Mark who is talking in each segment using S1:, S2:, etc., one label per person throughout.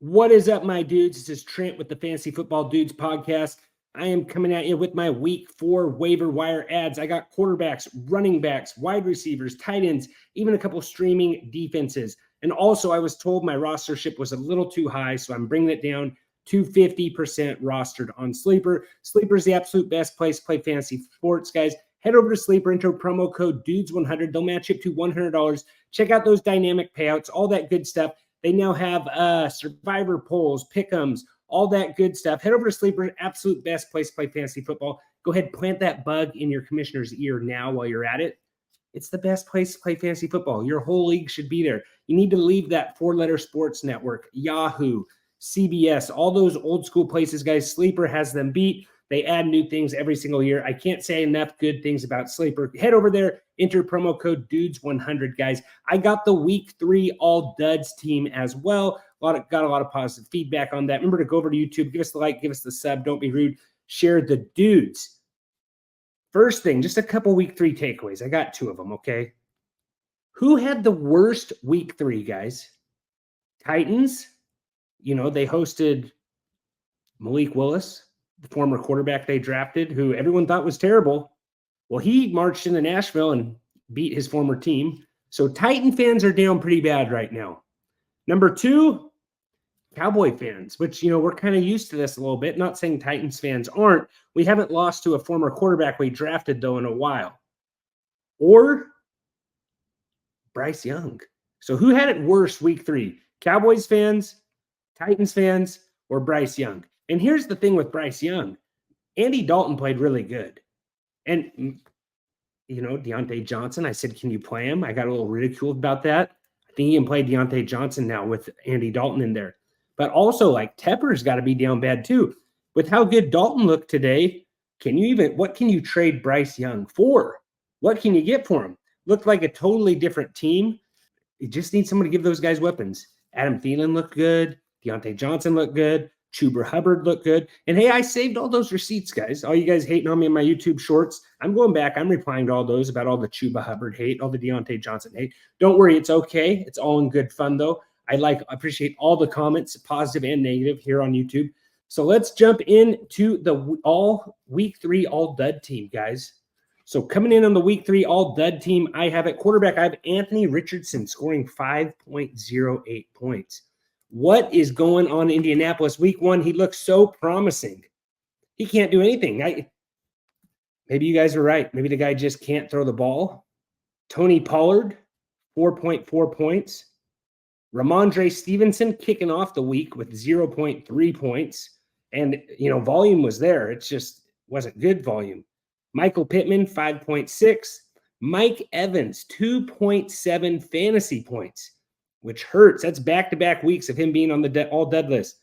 S1: What is up, my dudes? This is Trent with the Fantasy Football Dudes podcast. I am coming at you with my week 4 waiver wire ads. I got quarterbacks, running backs, wide receivers, tight ends, even a couple streaming defenses. And also, I was told my rostership was a little too high, so I'm bringing it down to 50% rostered on Sleeper. Sleeper is the absolute best place to play fantasy sports, guys. Head over to Sleeper, enter promo code DUDES100. They'll match up to $100. Check out those dynamic payouts, all that good stuff. They now have survivor polls, pick'ems, all that good stuff. Head over to Sleeper, absolute best place to play fantasy football. Go ahead, plant that bug in your commissioner's ear now while you're at it. It's the best place to play fantasy football. Your whole league should be there. You need to leave that 4-letter sports network, Yahoo, CBS, all those old school places, guys. Sleeper has them beat. They add new things every single year. I can't say enough good things about Sleeper. Head over there, enter promo code DUDES100, guys. I got the week 3 All Duds team as well. Got a lot of positive feedback on that. Remember to go over to YouTube, give us the like, give us the sub. Don't be rude. Share the dudes. First thing, just a couple week 3 takeaways. I got 2 of them, okay? Who had the worst week 3, guys? Titans. You know, they hosted Malik Willis, the former quarterback they drafted, who everyone thought was terrible. Well, he marched into Nashville and beat his former team. So Titan fans are down pretty bad right now. Number 2, Cowboy fans, which, you know, we're kind of used to this a little bit. Not saying Titans fans aren't. We haven't lost to a former quarterback we drafted, though, in a while. Or Bryce Young. So who had it worse week 3? Cowboys fans, Titans fans, or Bryce Young? And here's the thing with Bryce Young. Andy Dalton played really good. And, you know, Deontay Johnson, I said, can you play him? I got a little ridiculed about that. I think he can play Deontay Johnson now with Andy Dalton in there. But also, like, Tepper's got to be down bad too. With how good Dalton looked today, what can you trade Bryce Young for? What can you get for him? Looked like a totally different team. You just need someone to give those guys weapons. Adam Thielen looked good. Deontay Johnson looked good. Chuba Hubbard looked good. And hey, I saved all those receipts, guys. All you guys hating on me in my YouTube shorts, I'm going back. I'm replying to all those about all the Chuba Hubbard hate, all the Deontay Johnson hate. Don't worry, it's okay. It's all in good fun, though. I appreciate all the comments, positive and negative, here on YouTube. So let's jump into the week 3 All Dud team, guys. So coming in on the week 3 All Dud team, I have at quarterback, I have Anthony Richardson scoring 5.08 points. What is going on in Indianapolis? Week 1, he looks so promising. He can't do anything. Maybe you guys are right. Maybe the guy just can't throw the ball. Tony Pollard, 4.4 points. Ramondre Stevenson kicking off the week with 0.3 points. And, you know, volume was there. It just wasn't good volume. Michael Pittman, 5.6. Mike Evans, 2.7 fantasy points, which hurts. That's back-to-back weeks of him being on the all dud list.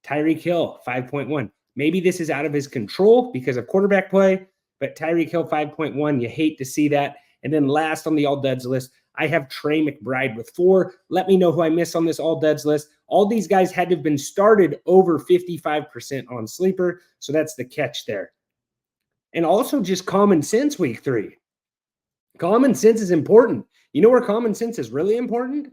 S1: Tyreek Hill, 5.1. Maybe this is out of his control because of quarterback play, but Tyreek Hill, 5.1. You hate to see that. And then last on the all duds list, I have Trey McBride with 4. Let me know who I missed on this all duds list. All these guys had to have been started over 55% on Sleeper, so that's the catch there. And also just common sense week 3. Common sense is important. You know where common sense is really important?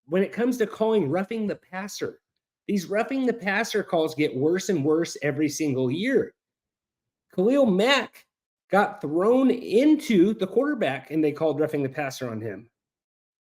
S1: When it comes to calling roughing the passer. These roughing the passer calls get worse and worse every single year. Khalil Mack got thrown into the quarterback and they called roughing the passer on him.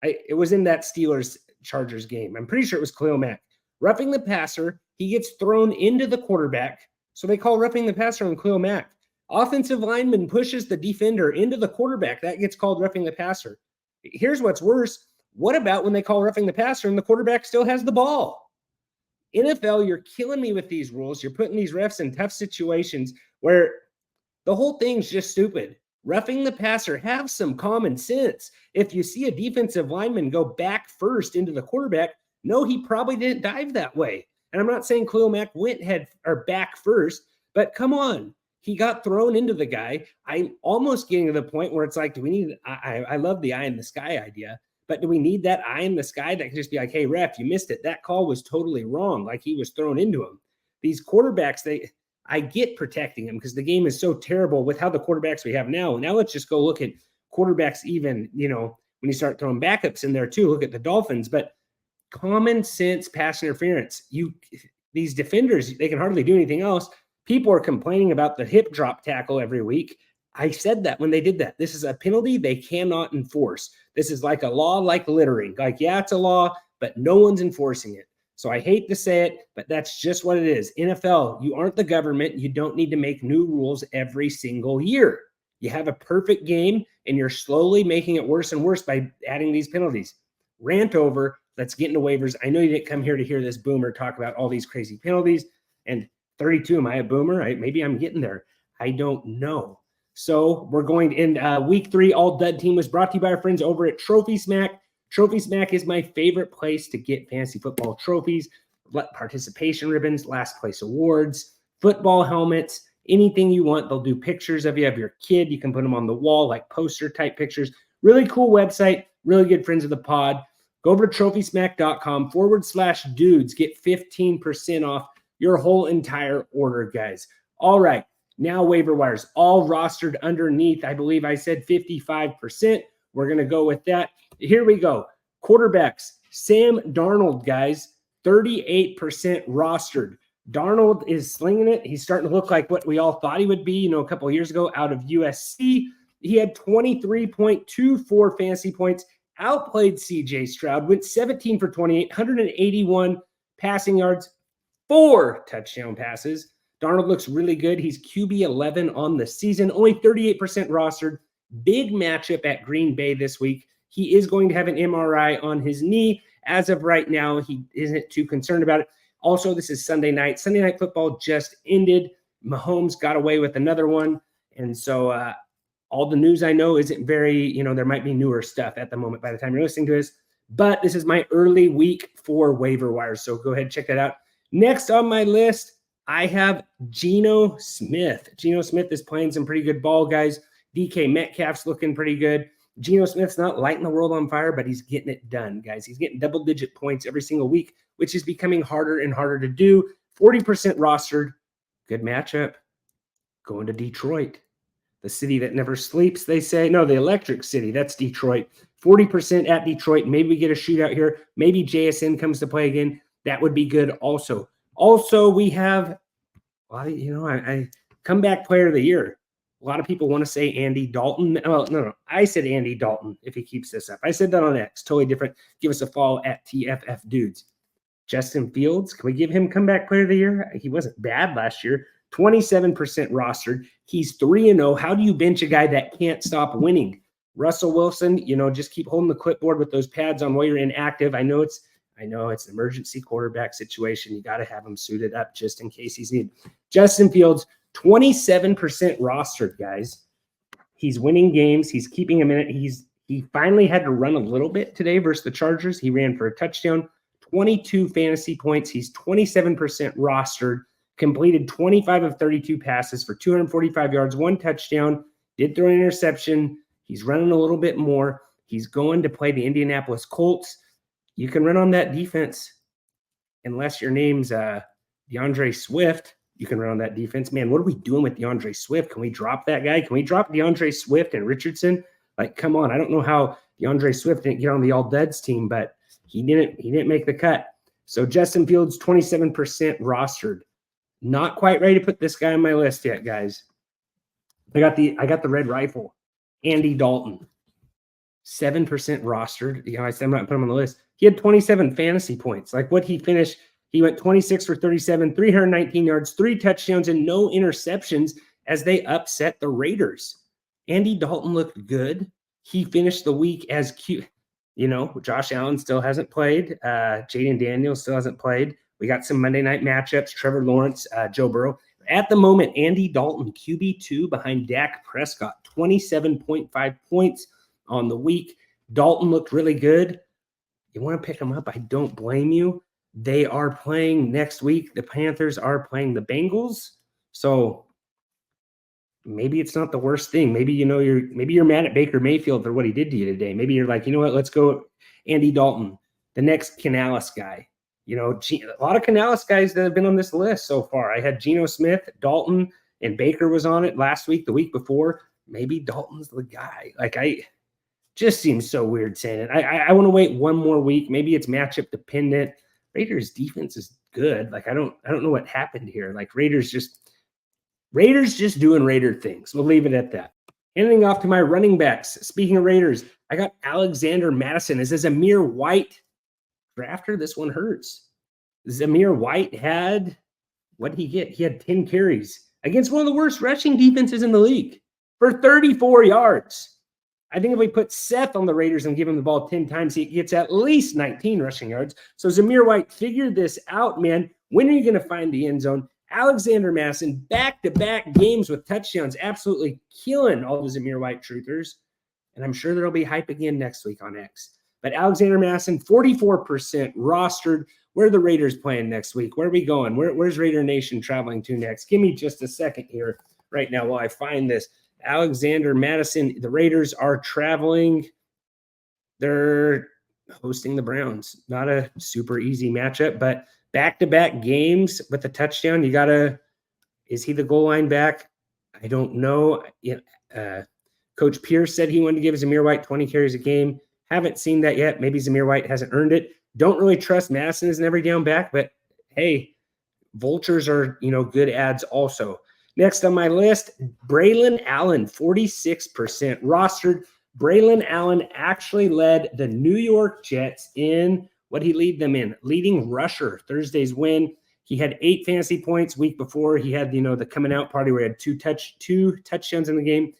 S1: It was in that Steelers-Chargers game. I'm pretty sure it was Khalil Mack. Roughing the passer, he gets thrown into the quarterback, so they call roughing the passer on Khalil Mack. Offensive lineman pushes the defender into the quarterback. That gets called roughing the passer. Here's what's worse. What about when they call roughing the passer and the quarterback still has the ball? NFL, you're killing me with these rules. You're putting these refs in tough situations where the whole thing's just stupid. Roughing the passer, have some common sense. If you see a defensive lineman go back first into the quarterback, no, he probably didn't dive that way. And I'm not saying Khalil Mack went back first, but come on. He got thrown into the guy. I'm almost getting to the point where it's like, do we need, I love the eye in the sky idea, but do we need that eye in the sky that can just be like, hey, ref, you missed it. That call was totally wrong. Like he was thrown into him. These quarterbacks, I get protecting them because the game is so terrible with how the quarterbacks we have now. Now let's just go look at quarterbacks even, you know, when you start throwing backups in there too. Look at the Dolphins. But common sense pass interference. These defenders, they can hardly do anything else. People are complaining about the hip drop tackle every week. I said that when they did that. This is a penalty they cannot enforce. This is like a law, like littering. Like, yeah, it's a law, but no one's enforcing it. So I hate to say it, but that's just what it is. NFL, you aren't the government. You don't need to make new rules every single year. You have a perfect game, and you're slowly making it worse and worse by adding these penalties. Rant over. Let's get into waivers. I know you didn't come here to hear this boomer talk about all these crazy penalties. And 32, am I a boomer? Maybe I'm getting there. I don't know. So we're going in week 3. All Dud Team was brought to you by our friends over at Trophy Smack. Trophy Smack is my favorite place to get fantasy football trophies, participation ribbons, last place awards, football helmets, anything you want. They'll do pictures of you, of your kid. You can put them on the wall, like poster type pictures. Really cool website. Really good friends of the pod. Go over to trophysmack.com/dudes. Get 15% off your whole entire order, guys. All right. Now waiver wires, all rostered underneath. I believe I said 55%. We're going to go with that. Here we go. Quarterbacks, Sam Darnold, guys, 38% rostered. Darnold is slinging it. He's starting to look like what we all thought he would be, a couple of years ago out of USC. He had 23.24 fantasy points, outplayed CJ Stroud, went 17 for 28, 181 passing yards, 4 touchdown passes. Darnold looks really good. He's QB 11 on the season, only 38% rostered. Big matchup at Green Bay this week. He is going to have an MRI on his knee. As of right now, he isn't too concerned about it. Also, this is Sunday night. Sunday Night Football just ended. Mahomes got away with another one. And so all the news I know isn't very, there might be newer stuff at the moment by the time you're listening to this. But this is my early week for waiver wires. So go ahead and check that out. Next on my list, I have Geno Smith. Geno Smith is playing some pretty good ball, guys. DK Metcalf's looking pretty good. Geno Smith's not lighting the world on fire, but he's getting it done, guys. He's getting double-digit points every single week, which is becoming harder and harder to do. 40% rostered. Good matchup. Going to Detroit. The city that never sleeps, they say. No, the electric city. That's Detroit. 40% at Detroit. Maybe we get a shootout here. Maybe JSN comes to play again. That would be good also. Also, we have, I comeback player of the year. A lot of people want to say Andy Dalton. Well, no. I said Andy Dalton if he keeps this up. I said that on X. Totally different. Give us a follow at tffdudes. Justin Fields, can we give him comeback player of the year? He wasn't bad last year. 27% rostered. He's 3-0. How do you bench a guy that can't stop winning? Russell Wilson, just keep holding the clipboard with those pads on while you're inactive. I know it's an emergency quarterback situation. You got to have him suited up just in case he's needed. Justin Fields, 27% rostered, guys. He's winning games. He's keeping him in it. He finally had to run a little bit today versus the Chargers. He ran for a touchdown, 22 fantasy points. He's 27% rostered, completed 25 of 32 passes for 245 yards, 1 touchdown, did throw an interception. He's running a little bit more. He's going to play the Indianapolis Colts. You can run on that defense unless your name's DeAndre Swift. You can run on that defense. Man, what are we doing with DeAndre Swift? Can we drop that guy? Can we drop DeAndre Swift and Richardson? Like, come on. I don't know how DeAndre Swift didn't get on the All Duds team, but he didn't make the cut. So Justin Fields, 27% rostered. Not quite ready to put this guy on my list yet, guys. I got the red rifle. Andy Dalton, 7% rostered. I said I'm not putting him on the list. He had 27 fantasy points. Like what he finished, he went 26 for 37, 319 yards, 3 touchdowns, and no interceptions as they upset the Raiders. Andy Dalton looked good. He finished the week as cute. Josh Allen still hasn't played. Jaden Daniels still hasn't played. We got some Monday night matchups. Trevor Lawrence, Joe Burrow. At the moment, Andy Dalton, QB2 behind Dak Prescott, 27.5 points on the week. Dalton looked really good. You want to pick him up? I don't blame you. They are playing next week. The Panthers are playing the Bengals. So maybe it's not the worst thing. Maybe you're mad at Baker Mayfield for what he did to you today. Maybe you're like, you know what? Let's go Andy Dalton, the next Canales guy. A lot of Canales guys that have been on this list so far. I had Geno Smith, Dalton, and Baker was on it last week, the week before. Maybe Dalton's the guy. Just seems so weird saying it. I want to wait one more week. Maybe it's matchup dependent. Raiders defense is good. Like I don't know what happened here. Like Raiders just doing Raider things. We'll leave it at that. Handing off to my running backs. Speaking of Raiders, I got Alexander Madison. Is this Zamir White drafter? This one hurts. Zamir White had, what did he get? He had 10 carries against one of the worst rushing defenses in the league for 34 yards. I think if we put Seth on the Raiders and give him the ball 10 times, he gets at least 19 rushing yards. So Zamir White, figure this out, man. When are you going to find the end zone? Alexander Madison, back-to-back games with touchdowns, absolutely killing all the Zamir White truthers. And I'm sure there'll be hype again next week on X. But Alexander Madison, 44% rostered. Where are the Raiders playing next week? Where are we going? Where's Raider Nation traveling to next? Give me just a second here right now while I find this. Alexander Madison, the Raiders are traveling. They're hosting the Browns. Not a super easy matchup, but back-to-back games with a touchdown. You got to – is he the goal line back? I don't know. Coach Pierce said he wanted to give Zamir White 20 carries a game. Haven't seen that yet. Maybe Zamir White hasn't earned it. Don't really trust Madison as an every down back, but hey, vultures are, good ads also. Next on my list, Braylon Allen, 46% rostered. Braylon Allen actually led the New York Jets in what he lead them in, leading rusher Thursday's win. He had 8 fantasy points week before. He had, the coming out party where he had two touchdowns in the game.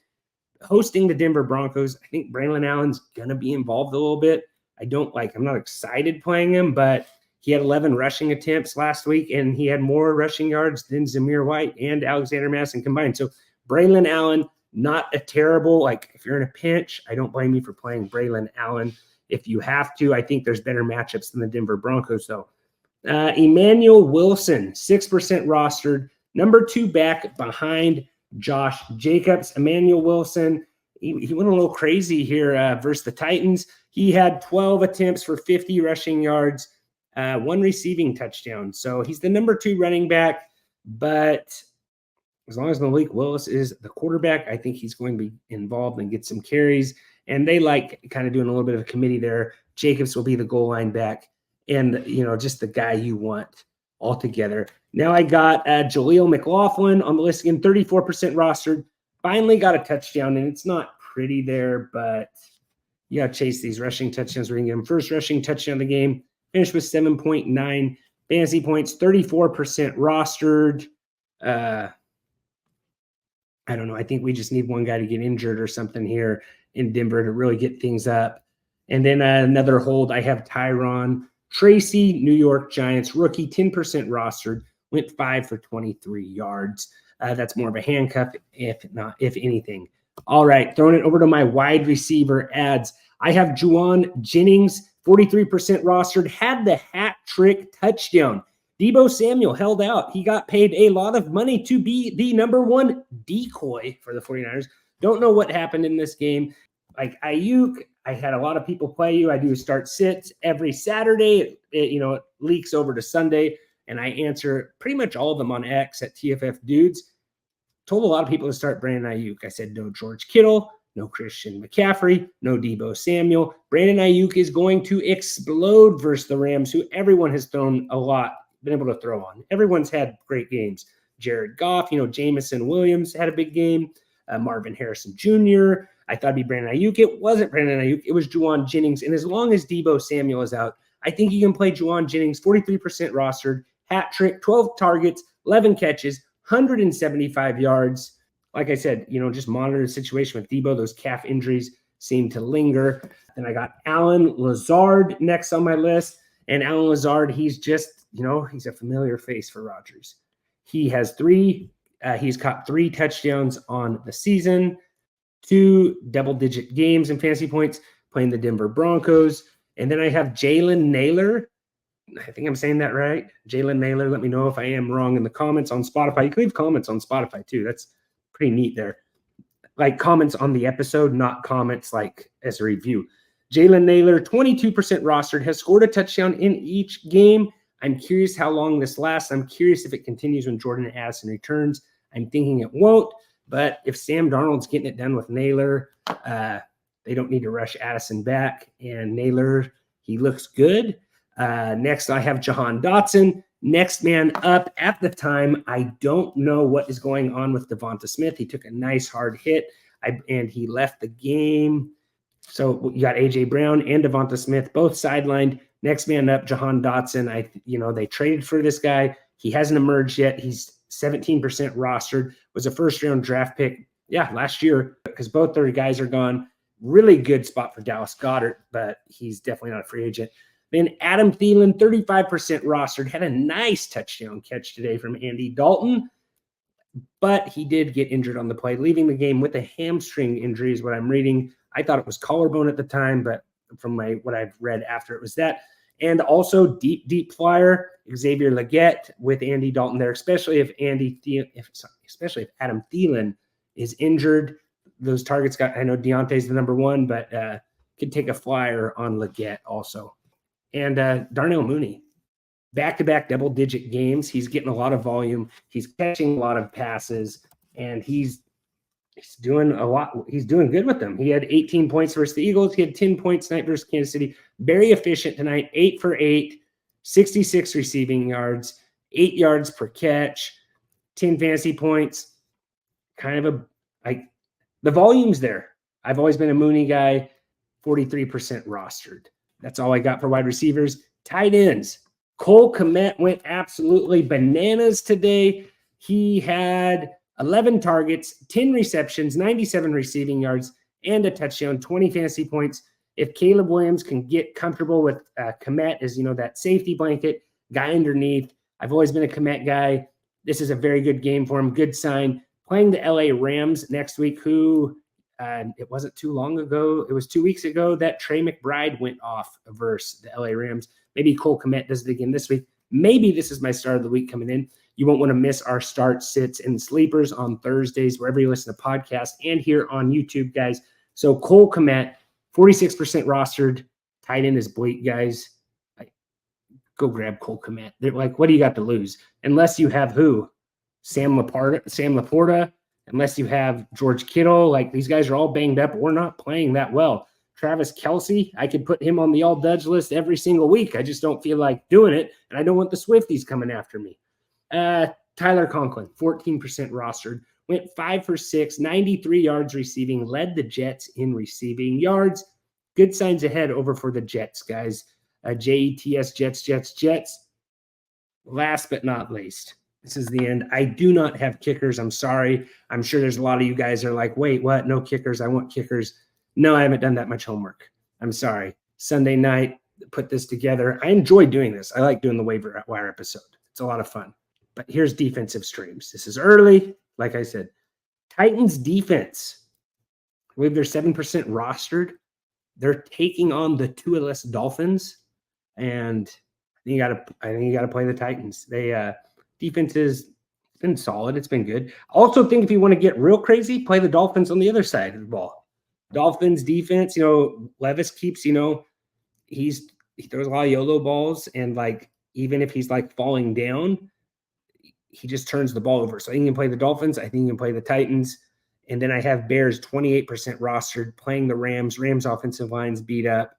S1: Hosting the Denver Broncos, I think Braylon Allen's going to be involved a little bit. I'm not excited playing him, but he had 11 rushing attempts last week, and he had more rushing yards than Zamir White and Alexander Madison combined. So Braylon Allen, not a terrible, if you're in a pinch, I don't blame you for playing Braylon Allen. If you have to, I think there's better matchups than the Denver Broncos, though. Emmanuel Wilson, 6% rostered, number 2 back behind Josh Jacobs. Emmanuel Wilson, he went a little crazy here versus the Titans. He had 12 attempts for 50 rushing yards, 1 receiving touchdown. So he's the number 2 running back, but as long as Malik Willis is the quarterback, I think he's going to be involved and get some carries. And they like kind of doing a little bit of a committee there. Jacobs will be the goal line back and, just the guy you want altogether. Now I got Jaleel McLaughlin on the list again, 34% rostered. Finally got a touchdown, and it's not pretty there, but you got to chase these rushing touchdowns. We're going to get him first rushing touchdown of the game. Finished with 7.9 fantasy points, 34% rostered. I don't know. I think we just need one guy to get injured or something here in Denver to really get things up. And then another hold, I have Tyron Tracy, New York Giants rookie, 10% rostered, went 5 for 23 yards. That's more of a handcuff, if anything. All right, throwing it over to my wide receiver ads. I have Juwan Jennings, 43% rostered, had the hat trick touchdown. Deebo Samuel held out. He got paid a lot of money to be the number 1 decoy for the 49ers. Don't know what happened in this game. Like Ayuk, I had a lot of people play you. I do start sits every Saturday. It leaks over to Sunday, and I answer pretty much all of them on X at tffdudes. Told a lot of people to start Brandon Ayuk. I said no George Kittle, no Christian McCaffrey, no Deebo Samuel. Brandon Ayuk is going to explode versus the Rams, who everyone has thrown a lot, been able to throw on. Everyone's had great games. Jared Goff, Jamison Williams had a big game. Marvin Harrison Jr. I thought it'd be Brandon Ayuk. It wasn't Brandon Ayuk. It was Juwan Jennings. And as long as Deebo Samuel is out, I think you can play Juwan Jennings, 43% rostered, hat trick, 12 targets, 11 catches, 175 yards. Like I said, just monitor the situation with Deebo. Those calf injuries seem to linger. Then I got Allen Lazard next on my list. And Allen Lazard, he's just, he's a familiar face for Rodgers. He has he's caught 3 touchdowns on the season, 2 double-digit games in fantasy points, playing the Denver Broncos. And then I have Jalen Naylor. I think I'm saying that right. Jalen Naylor. Let me know if I am wrong in the comments on Spotify. You can leave comments on Spotify too. That's pretty neat there. Like comments on the episode, not comments like as a review. Jalen Naylor, 22% rostered, has scored a touchdown in each game. I'm curious how long this lasts. I'm curious if it continues when Jordan Addison returns. I'm thinking it won't. But if Sam Darnold's getting it done with Naylor, they They don't need to rush Addison back. And Naylor, he looks good. Next, I have Jahan Dotson. Next man up at the time. I don't know what is going on with Devonta Smith. He took a nice hard hit and he left the game. So you got A.J. Brown and Devonta Smith, both sidelined. Next man up, Jahan Dotson. They traded for this guy. He hasn't emerged yet. He's 17% rostered. Was a first-round draft pick, last year, because both their guys are gone. Really good spot for Dallas Goedert, but he's definitely not a free agent. Then Adam Thielen, 35% rostered, had a nice touchdown catch today from Andy Dalton, but he did get injured on the play, leaving the game with a hamstring injury is what I'm reading. I thought it was collarbone at the time, but from what I've read after it was that. And also deep flyer, Xavier Legette with Andy Dalton there, especially if Adam Thielen is injured. Those targets I know Deontay's the number one, but could take a flyer on Legette also. And Darnell Mooney, back-to-back double-digit games. He's getting a lot of volume. He's catching a lot of passes, and he's doing a lot. He's doing good with them. He had 18 points versus the Eagles. He had 10 points tonight versus Kansas City. Very efficient tonight, 8 for 8, 66 receiving yards, 8 yards per catch, 10 fantasy points. The volume's there. I've always been a Mooney guy, 43% rostered. That's all I got for wide receivers. Tight ends. Cole Kmet went absolutely bananas today. He had 11 targets, 10 receptions, 97 receiving yards, and a touchdown, 20 fantasy points. If Caleb Williams can get comfortable with Kmet as, that safety blanket, guy underneath. I've always been a Kmet guy. This is a very good game for him. Good sign. Playing the LA Rams next week, who it wasn't too long ago. It was 2 weeks ago that Trey McBride went off versus the LA Rams. Maybe Cole Kmet does it again this week. Maybe this is my start of the week coming in. You won't want to miss our start, sits, and sleepers on Thursdays, wherever you listen to podcasts, and here on YouTube, guys. So Cole Kmet, 46% rostered. Tight end is Blake, guys. Go grab Cole Kmet. They're like, what do you got to lose? Unless you have who? Sam Laporta. Unless you have George Kittle. Like, these guys are all banged up. We're not playing that well. Travis Kelce, I could put him on the All Dud list every single week. I just don't feel like doing it, and I don't want the Swifties coming after me. Tyler Conklin, 14% rostered, went 5 for 6, 93 yards receiving, led the Jets in receiving yards. Good signs ahead over for the Jets, guys. Jets, Jets. Last but not least, this is the end. I do not have kickers. I'm sorry. I'm sure there's a lot of you guys are like, wait, what? No kickers. I want kickers. No, I haven't done that much homework. I'm sorry. Sunday night, put this together. I enjoy doing this. I like doing the waiver wire episode. It's a lot of fun. But here's defensive streams. This is early. Like I said, Titans defense. I believe they're 7% rostered. They're taking on the two-less Dolphins. And I think you gotta play the Titans. They defense has been solid. It's been good. I also think if you want to get real crazy, play the Dolphins on the other side of the ball. Dolphins defense, Levis keeps, he throws a lot of YOLO balls, and even if he's falling down, he just turns the ball over. So I think you can play the Dolphins. I think you can play the Titans. And then I have Bears 28% rostered, playing the Rams. Rams offensive line's beat up.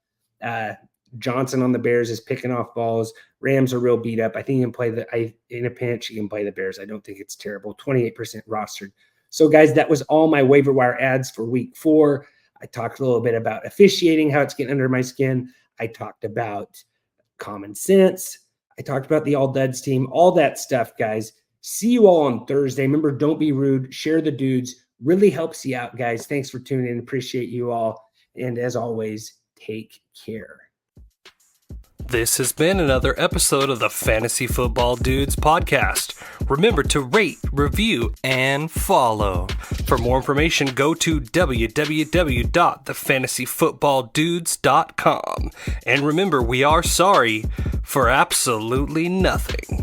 S1: Johnson on the Bears is picking off balls. Rams are real beat up. I think you can play in a pinch, you can play the Bears. I don't think it's terrible. 28% rostered. So, guys, that was all my waiver wire ads for week 4. I talked a little bit about officiating, how it's getting under my skin. I talked about common sense. I talked about the All Duds team, all that stuff, guys. See you all on Thursday. Remember, don't be rude. Share the dudes. Really helps you out, guys. Thanks for tuning in. Appreciate you all. And as always, take care.
S2: This has been another episode of the Fantasy Football Dudes podcast. Remember to rate, review, and follow. For more information, go to www.thefantasyfootballdudes.com. And remember, we are sorry for absolutely nothing.